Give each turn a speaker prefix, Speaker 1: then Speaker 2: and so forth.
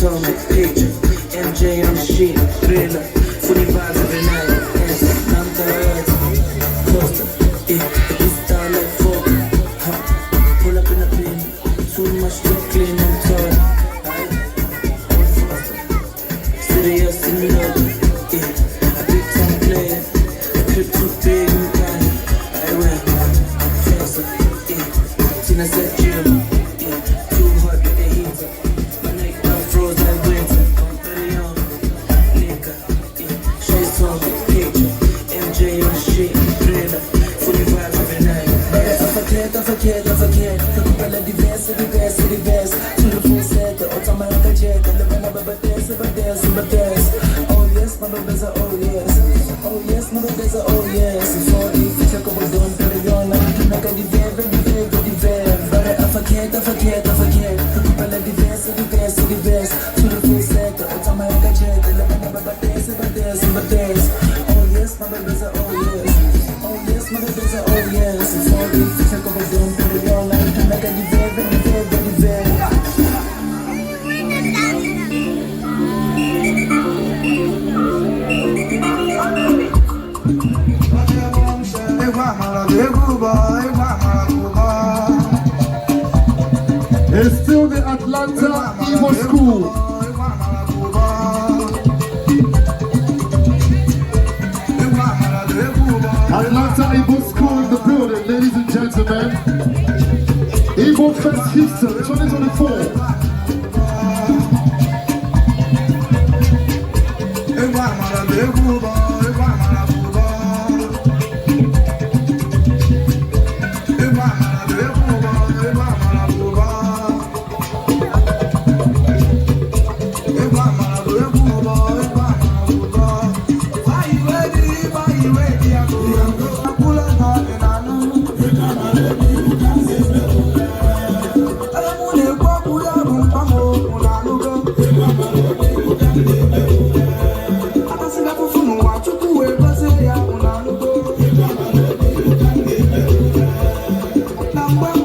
Speaker 1: told me, picture, MJ on the sheet, thriller, fully vibes every night, answer, I'm the earth, closer, the star like four, pull up in a bin, too much to clean and toy, I'm faster, serious in love, a big time player, a trip too big and kind, I went, faster, Tina said Jim, too hot with the heater, my neck down froze like winter, I'm very young, liquor, she's on the picture, MJ on the street, thriller, fully vibes every night. I forget, the people are the best, to the full set, the automatic jet, the living of a best. Oh yes, my brothers are oh yes, my brothers are oh yes, for the future come on, don't put it on, like the very, but I forget, the people are the best, to the full set, the automatic jet, the living of a best. Oh yes, my brothers are oh yes, my brothers are oh yes, for the future come on, don't put it on, like the very,
Speaker 2: It's still the Atlanta Igbo School. Atlanta Igbo School in the building, ladies and gentlemen. IgboFest Houston 2024.
Speaker 3: Number